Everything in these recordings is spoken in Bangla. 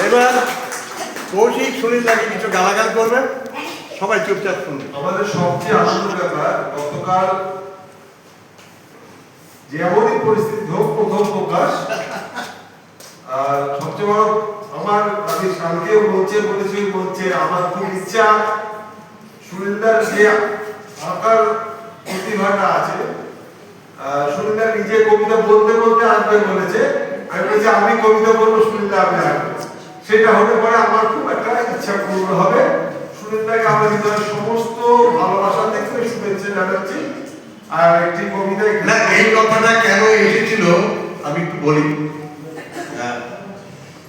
এবার কৌশিক সুনীলদাকে কিছু গালাগাল করবে, সবাই চুপচাপ শুনবে। আমাদের সবচেয়ে আনন্দের ব্যাপার, গতকাল যেমনই পরিস্থিতি হোক প্রথম প্রকাশ, আর সবচেয়ে বড় আমি কালকেও বলছে আমার খুব ইচ্ছা সুনীলদার যে আঁকার প্রতিভাটা আছে, সুনীলদার নিজে কবিতা বলতে বলতে আঁকবে বলেছে, আমি বলেছি আমি কবিতা বলবো, সুনীলদা আমি আঁকবো। সেটা হতে পারে আমার খুব একটা ইচ্ছা পূর্ণ হবে। সুনীলদাকে আমরা হৃদয়ের সমস্ত ভালোবাসা থেকে শুভেচ্ছা জানাচ্ছি। আর একটি কবিতা, না এই কথাটা কেন এসেছিল আমি একটু বলি।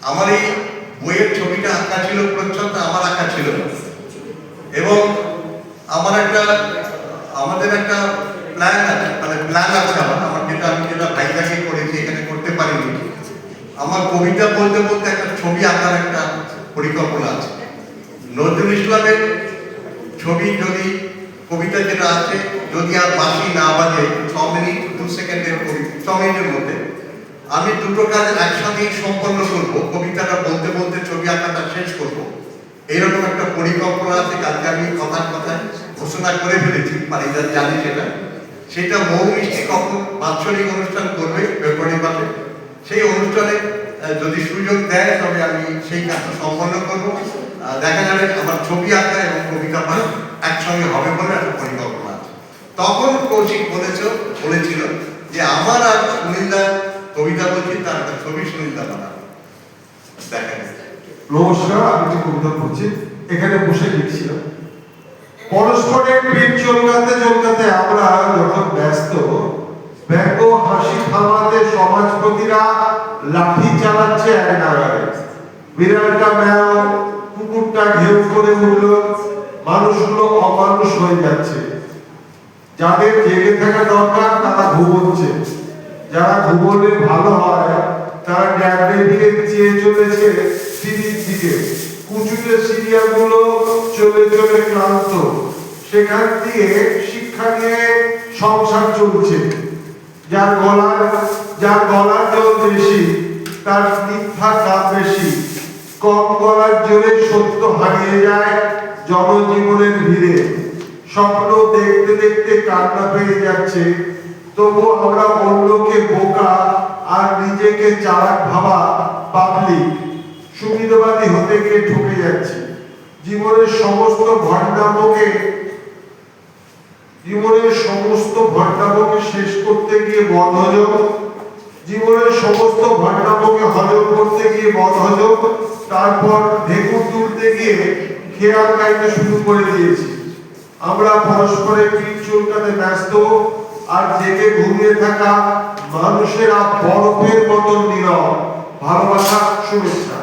আমার এই বইয়ের ছবিটা আঁকা ছিল, প্রচ্ছদ আমার আঁকা ছিল, এবং আমাদের একটা প্ল্যান আছে, মানে প্ল্যান আছে আমার যেটা আমি ভাইজাকে করেছি, এখানে করতে পারিনি। আমার কবিতা বলতে বলতে একটা ছবি আঁকার একটা পরিকল্পনা আছে। নজরুল ইসলামের ছবি যদি কবিতা যেটা আছে, যদি আর বাঁশি না বাজে 6 মিনিট 2 সেকেন্ডের 6 মিনিটের মধ্যে আমি দুটো কাজ একসাথেই সম্পন্ন করব। কবিতাটা বলতে বলতে ছবি আঁকাটা শেষ করব, এইরকম একটা পরিকল্পনা আছে। কালকে আমি কথায় ঘোষণা করে ফেলেছি, মানে জানি সেটা মৌ মিষ্টি কখন বাৎসরিক অনুষ্ঠান করবে ফেব্রুয়ারি মাসে। সেই অনুষ্ঠানে যদি সুযোগ দেয় তবে আমি সেই কাজটা সম্পন্ন করব। দেখা যাবে আমার ছবি আঁকা এবং কবিতা পাঠ একসঙ্গে হবে বলে একটা পরিকল্পনা আছে। তখন কৌশিক বলেছিল যে আমার আর সুনীলদা কবিতা বলছি, তার একটা ছবি সুনীলদা বানাবে। দেখা গেছে। নমস্কার, আমি একটি কবিতা পড়ছি, এখানে বসে লিখছিলাম। পরস্পরের পিঠ চলকাতে চলকাতে আমরা যখন ব্যস্ত, ব্যঙ্গ হাসি থামাতে সমাজপতিরা লাঠি চালাচ্ছে এক নাগারে। বিড়ালটা ম্যাও, কুকুরটা ঘেউ করে উঠল, মানুষগুলো অমানুষ হয়ে যাচ্ছে। যাদের জেগে থাকা দরকার তারা ঘুমোচ্ছে, যারা ঘুমোলে ভালো হয় তারা ড্যাবলে দিকে চেয়ে চলেছে সিঁড়ির দিকে। কুচুটে সিরিয়ালগুলো চলে চলে ক্লান্ত, সেখান দিয়ে শিক্ষা নিয়ে সংসার চলছে। যার গলার জোর বেশি তার মিথ্যা কাজ বেশি। কম গলার জোরে সত্য হারিয়ে যায় জনজীবনের ভিড়ে। স্বপ্ন দেখতে দেখতে কান্না পেয়ে যাচ্ছে, তবু আমরা অন্যকে বোকা আর নিজেকে চালাক ভাবা পাবলিক সুবিধাবাদী হতে গিয়ে ঠকে যাচ্ছে। জীবনের সমস্ত ভণ্ডামকে শেষ করতে গিয়ে বদহজম, জীবনের সমস্ত ভণ্ডামকে হজম করতে গিয়ে বদহজম, তারপর ঢেকুর তুলতে গিয়ে খেয়াল গাইতে শুরু করে দিয়েছি। আমরা পরস্পরের পিঠ চুলকাতে ব্যস্ত, আর জেগে ঘুমিয়ে থাকা মানুষেরা বরফের মতন নীরব। ভালোবাসা, শুভেচ্ছা।